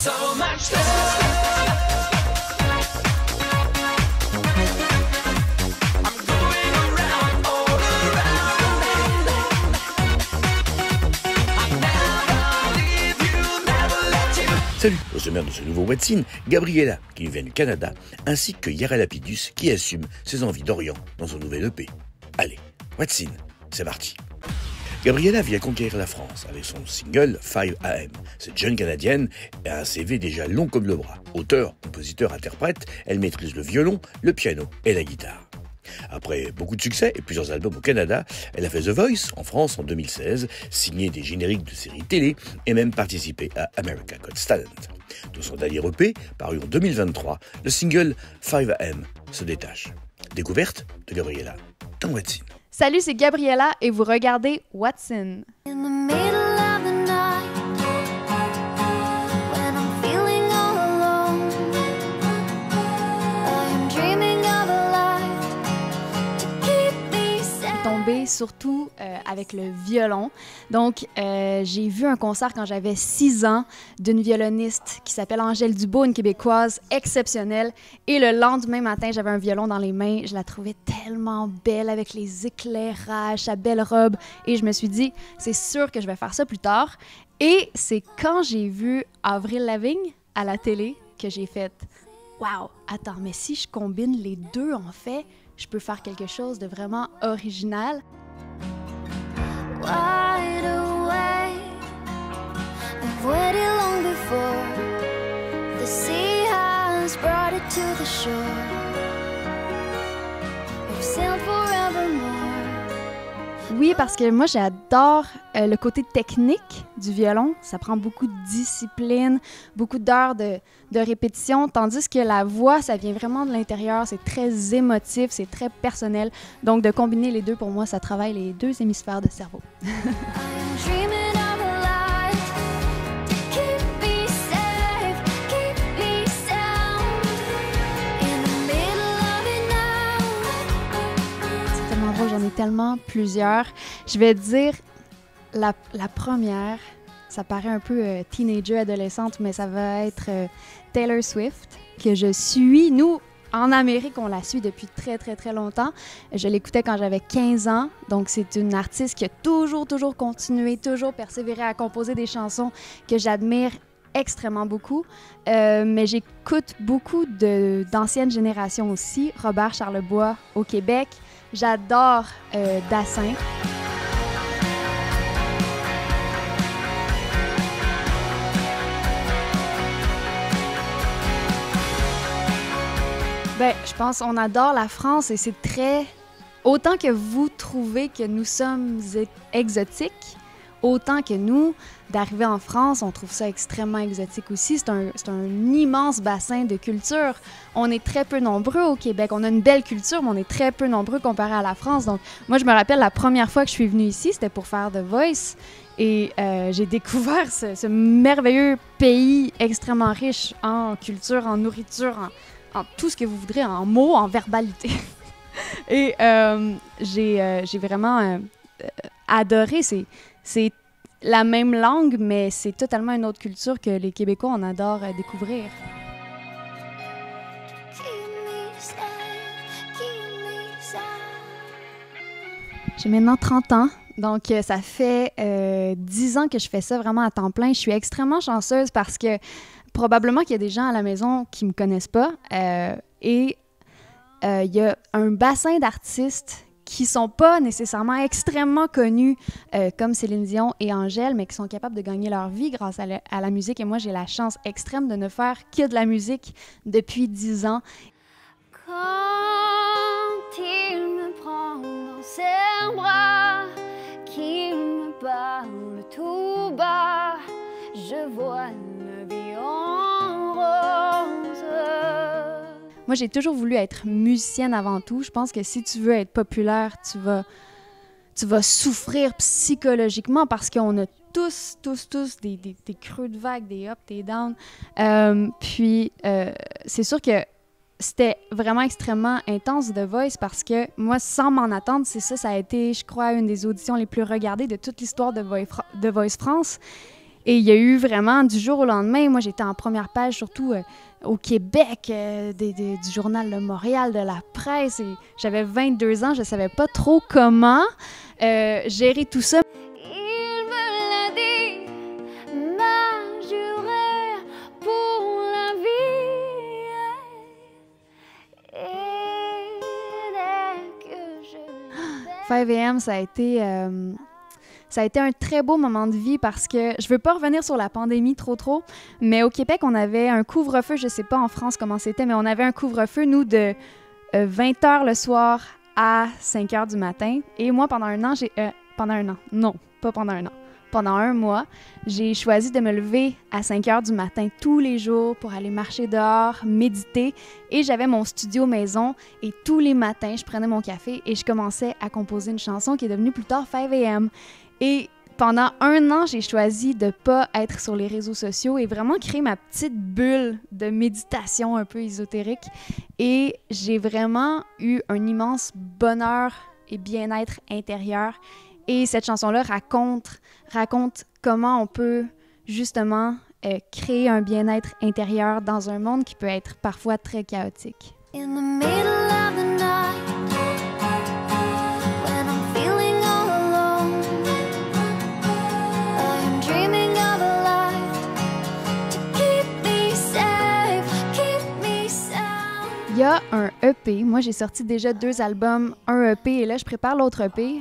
Salut, au sommaire de ce nouveau What's In, Gabriella, qui vient du Canada, ainsi que Yara Lapidus, qui assume ses envies d'Orient dans son nouvel EP. Allez, What's In, c'est parti. Gabriella vient conquérir la France avec son single 5 AM. Cette jeune Canadienne a un CV déjà long comme le bras. Auteur, compositeur, interprète, elle maîtrise le violon, le piano et la guitare. Après beaucoup de succès et plusieurs albums au Canada, elle a fait The Voice en France en 2016, signé des génériques de séries télé et même participé à America's Got Talent. De son dernier EP, paru en 2023, le single 5 AM se détache. Découverte de Gabriella dans What's In. Salut, c'est Gabriella et vous regardez What's In. Surtout avec le violon. Donc, j'ai vu un concert quand j'avais 6 ans d'une violoniste qui s'appelle Angèle Dubois, une Québécoise exceptionnelle. Et le lendemain matin, j'avais un violon dans les mains. Je la trouvais tellement belle avec les éclairages, sa belle robe. Et je me suis dit, c'est sûr que je vais faire ça plus tard. Et c'est quand j'ai vu Avril Lavigne à la télé que j'ai fait « Wow, attends, mais si je combine les deux, en fait, je peux faire quelque chose de vraiment original. » Wide awake, I've waited long before. The sea has brought it to the shore. We've sailed forevermore. Oui, parce que moi, j'adore le côté technique du violon. Ça prend beaucoup de discipline, beaucoup d'heures de répétition, tandis que la voix, ça vient vraiment de l'intérieur. C'est très émotif, c'est très personnel. Donc, de combiner les deux, pour moi, ça travaille les deux hémisphères de cerveau. J'en ai tellement plusieurs. Je vais dire la première, ça paraît un peu teenager, adolescente, mais ça va être Taylor Swift, que je suis. Nous, en Amérique, on la suit depuis très, très, très longtemps. Je l'écoutais quand j'avais 15 ans, donc c'est une artiste qui a toujours continué, toujours persévéré à composer des chansons que j'admire extrêmement beaucoup, mais j'écoute beaucoup d'anciennes générations aussi. Robert Charlebois au Québec. J'adore Dassin. Ben, je pense qu'on adore la France et c'est très... Autant que vous trouvez que nous sommes exotiques, autant que nous, d'arriver en France, on trouve ça extrêmement exotique aussi. C'est un immense bassin de culture. On est très peu nombreux au Québec. On a une belle culture, mais on est très peu nombreux comparé à la France. Donc, moi, je me rappelle la première fois que je suis venue ici, c'était pour faire The Voice. Et j'ai découvert ce merveilleux pays extrêmement riche en culture, en nourriture, en tout ce que vous voudrez, en mots, en verbalité. Et j'ai vraiment adoré. C'est la même langue, mais c'est totalement une autre culture que les Québécois, on adore découvrir. J'ai maintenant 30 ans, donc ça fait 10 ans que je fais ça vraiment à temps plein. Je suis extrêmement chanceuse parce que probablement qu'il y a des gens à la maison qui ne me connaissent pas et il y a un bassin d'artistes qui sont pas nécessairement extrêmement connus comme Céline Dion et Angèle, mais qui sont capables de gagner leur vie grâce à la musique. Et moi, j'ai la chance extrême de ne faire que de la musique depuis 10 ans. Quand il me prend dans ses bras, qu'il me parle tout bas, je vois la vie en rose. Moi, j'ai toujours voulu être musicienne avant tout. Je pense que si tu veux être populaire, tu vas souffrir psychologiquement parce qu'on a tous des creux de vague, des ups, des downs. C'est sûr que c'était vraiment extrêmement intense The Voice parce que moi, sans m'en attendre, ça a été, je crois, une des auditions les plus regardées de toute l'histoire de Voice France. Et il y a eu vraiment, du jour au lendemain, moi j'étais en première page, surtout au Québec, du journal de Montréal, de la presse. Et j'avais 22 ans, je ne savais pas trop comment gérer tout ça. Il me l'a dit, m'a juré pour la vie. Et dès que je 5 AM, ça a été un très beau moment de vie parce que je veux pas revenir sur la pandémie trop, mais au Québec, on avait un couvre-feu, je sais pas en France comment c'était, mais on avait un couvre-feu, nous, de 20h le soir à 5h du matin. Et moi, pendant un mois, j'ai choisi de me lever à 5h du matin tous les jours pour aller marcher dehors, méditer. Et j'avais mon studio maison et tous les matins, je prenais mon café et je commençais à composer une chanson qui est devenue plus tard 5 AM. Et pendant un an, j'ai choisi de ne pas être sur les réseaux sociaux et vraiment créer ma petite bulle de méditation un peu ésotérique. Et j'ai vraiment eu un immense bonheur et bien-être intérieur. Et cette chanson-là raconte comment on peut justement créer un bien-être intérieur dans un monde qui peut être parfois très chaotique. In the middle of the night, when I'm feeling all alone, I am dreaming of a light to keep me safe, keep me sound. Il y a un EP. Moi, j'ai sorti déjà 2 albums, un EP, et là, je prépare l'autre EP.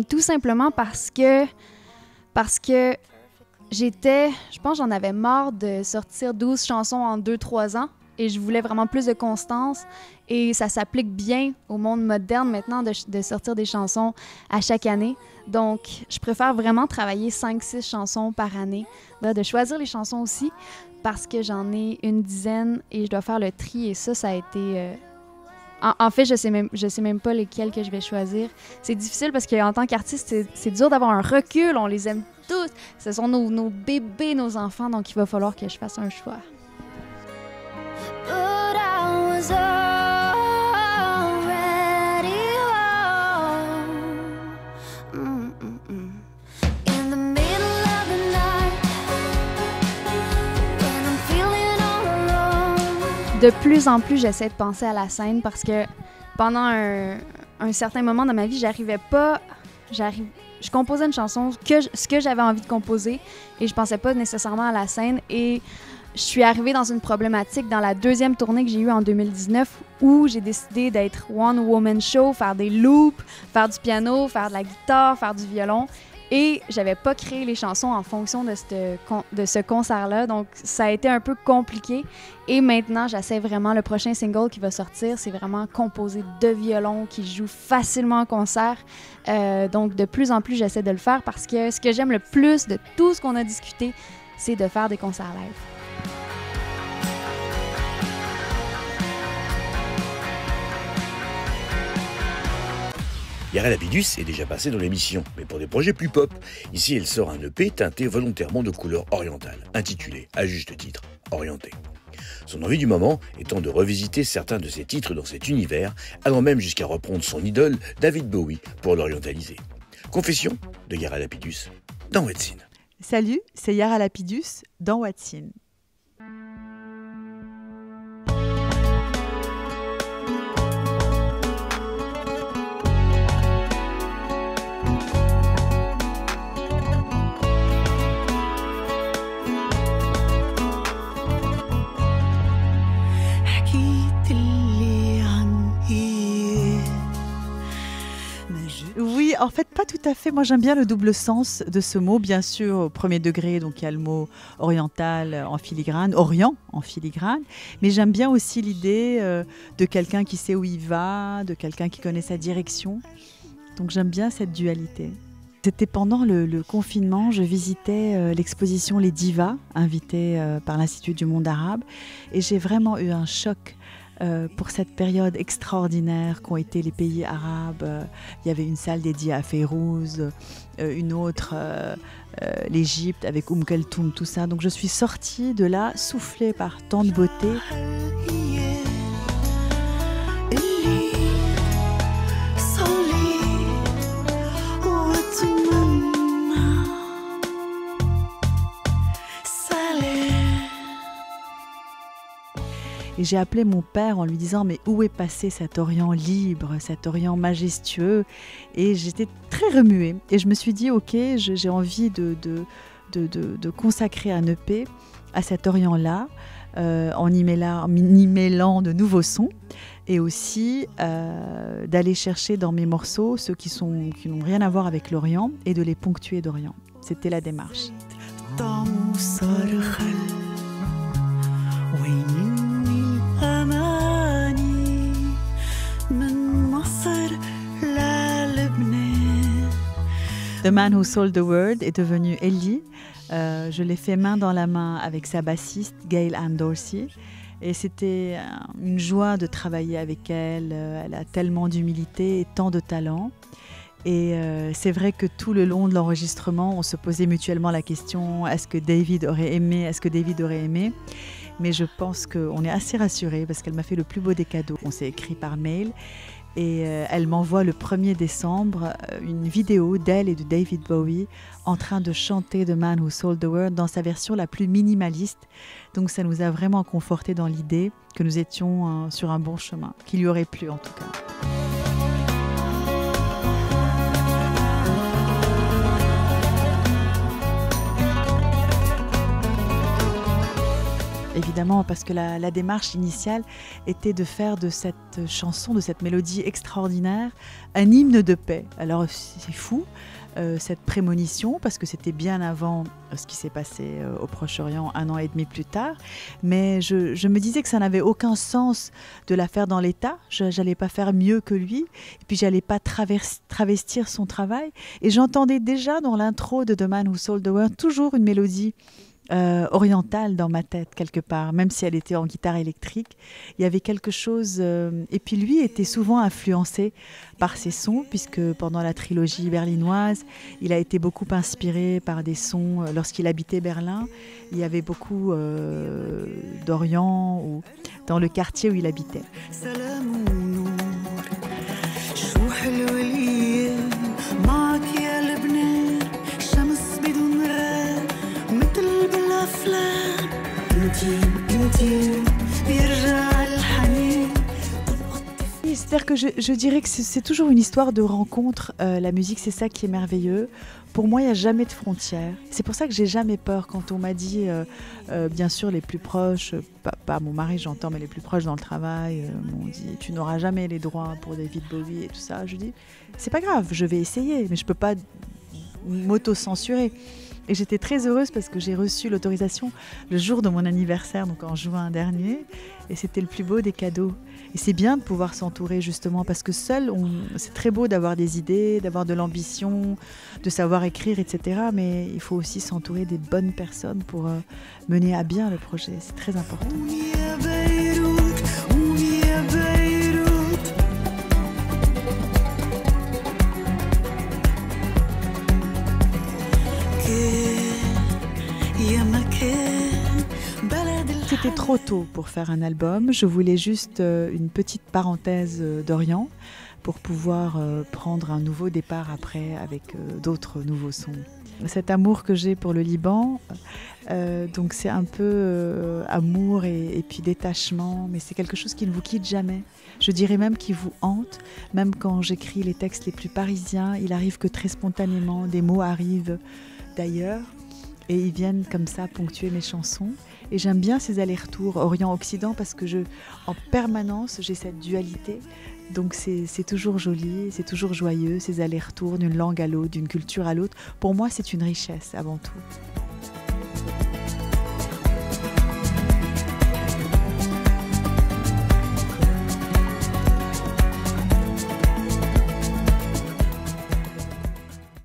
Tout simplement parce que je pense j'en avais marre de sortir 12 chansons en 2-3 ans. Et je voulais vraiment plus de constance. Et ça s'applique bien au monde moderne maintenant de sortir des chansons à chaque année. Donc, je préfère vraiment travailler 5-6 chansons par année. Là, de choisir les chansons aussi, parce que j'en ai une dizaine et je dois faire le tri. Et ça a été... En fait, je sais même pas lesquels que je vais choisir. C'est difficile parce qu'en tant qu'artiste, c'est dur d'avoir un recul. On les aime tous. Ce sont nos bébés, nos enfants. Donc, il va falloir que je fasse un choix. But I was already home. In the middle of the night, when I'm feeling all alone. De plus en plus, j'essaie de penser à la scène parce que pendant un certain moment dans ma vie, je composais une chanson, ce que j'avais envie de composer, et je pensais pas nécessairement à la scène. Et je suis arrivée dans une problématique dans la 2e tournée que j'ai eue en 2019 où j'ai décidé d'être one woman show, faire des loops, faire du piano, faire de la guitare, faire du violon. Et j'avais pas créé les chansons en fonction de ce concert-là, donc ça a été un peu compliqué. Et maintenant, j'essaie vraiment, le prochain single qui va sortir, c'est vraiment composé de violon, qui joue facilement en concert. Donc de plus en plus, j'essaie de le faire parce que ce que j'aime le plus de tout ce qu'on a discuté, c'est de faire des concerts live. Yara Lapidus est déjà passée dans l'émission, mais pour des projets plus pop. Ici, elle sort un EP teinté volontairement de couleurs orientales, intitulé, à juste titre, Orienté. Son envie du moment étant de revisiter certains de ses titres dans cet univers, allant même jusqu'à reprendre son idole, David Bowie, pour l'orientaliser. Confession de Yara Lapidus dans What's In. Salut, c'est Yara Lapidus dans What's In. Oui, en fait, pas tout à fait. Moi, j'aime bien le double sens de ce mot. Bien sûr, au premier degré, donc il y a le mot oriental en filigrane, orient en filigrane. Mais j'aime bien aussi l'idée de quelqu'un qui sait où il va, de quelqu'un qui connaît sa direction. Donc j'aime bien cette dualité. C'était pendant le confinement, je visitais l'exposition Les Divas, invitée par l'Institut du monde arabe. Et j'ai vraiment eu un choc pour cette période extraordinaire qu'ont été les pays arabes. Il y avait une salle dédiée à Fayrouz, une autre, l'Égypte avec Kulthum, tout ça. Donc je suis sortie de là soufflée par tant de beauté. Et j'ai appelé mon père en lui disant mais où est passé cet Orient libre, cet Orient majestueux? Et j'étais très remuée. Et je me suis dit ok, j'ai envie de consacrer un EP à cet Orient-là, en y mêlant de nouveaux sons, et aussi d'aller chercher dans mes morceaux ceux qui n'ont rien à voir avec l'Orient et de les ponctuer d'Orient. C'était la démarche. The Man Who Sold the World est devenu Ellie. Je l'ai fait main dans la main avec sa bassiste Gail Ann Dorsey. Et c'était une joie de travailler avec elle. Elle a tellement d'humilité et tant de talent. Et c'est vrai que tout le long de l'enregistrement, on se posait mutuellement la question est-ce que David aurait aimé? Mais je pense qu'on est assez rassurés parce qu'elle m'a fait le plus beau des cadeaux. On s'est écrit par mail. Et elle m'envoie le 1er décembre une vidéo d'elle et de David Bowie en train de chanter The Man Who Sold the World dans sa version la plus minimaliste. Donc ça nous a vraiment confortés dans l'idée que nous étions sur un bon chemin, qu'il lui aurait plu en tout cas. Évidemment, parce que la démarche initiale était de faire de cette chanson, de cette mélodie extraordinaire, un hymne de paix. Alors c'est fou, cette prémonition, parce que c'était bien avant ce qui s'est passé au Proche-Orient 1 an et demi plus tard. Mais je me disais que ça n'avait aucun sens de la faire dans l'état. Je n'allais pas faire mieux que lui, et puis je n'allais pas travestir son travail. Et j'entendais déjà dans l'intro de The Man Who Sold the World toujours une mélodie orientale dans ma tête quelque part, même si elle était en guitare électrique. Il y avait quelque chose et puis lui était souvent influencé par ses sons, puisque pendant la trilogie berlinoise il a été beaucoup inspiré par des sons. Lorsqu'il habitait Berlin, il y avait beaucoup d'Orient ou dans le quartier où il habitait. C'est-à-dire que je dirais que c'est toujours une histoire de rencontre. La musique, c'est ça qui est merveilleux. Pour moi, il n'y a jamais de frontières. C'est pour ça que j'ai jamais peur quand on m'a dit, bien sûr, les plus proches, pas mon mari, j'entends, mais les plus proches dans le travail, m'ont dit « Tu n'auras jamais les droits pour David Bowie » et tout ça. Je dis « C'est pas grave, je vais essayer, mais je ne peux pas m'auto-censurer ». Et j'étais très heureuse parce que j'ai reçu l'autorisation le jour de mon anniversaire, donc en juin dernier. Et c'était le plus beau des cadeaux. Et c'est bien de pouvoir s'entourer justement parce que seul, c'est très beau d'avoir des idées, d'avoir de l'ambition, de savoir écrire, etc. Mais il faut aussi s'entourer des bonnes personnes pour mener à bien le projet. C'est très important. C'était trop tôt pour faire un album. Je voulais juste une petite parenthèse d'Orient pour pouvoir prendre un nouveau départ après avec d'autres nouveaux sons. Cet amour que j'ai pour le Liban, donc c'est un peu amour et puis détachement, mais c'est quelque chose qui ne vous quitte jamais. Je dirais même qui vous hante, même quand j'écris les textes les plus parisiens, il arrive que très spontanément des mots arrivent d'ailleurs et ils viennent comme ça ponctuer mes chansons. Et j'aime bien ces allers-retours Orient-Occident parce que en permanence, j'ai cette dualité. Donc c'est toujours joli, c'est toujours joyeux, ces allers-retours d'une langue à l'autre, d'une culture à l'autre. Pour moi, c'est une richesse avant tout.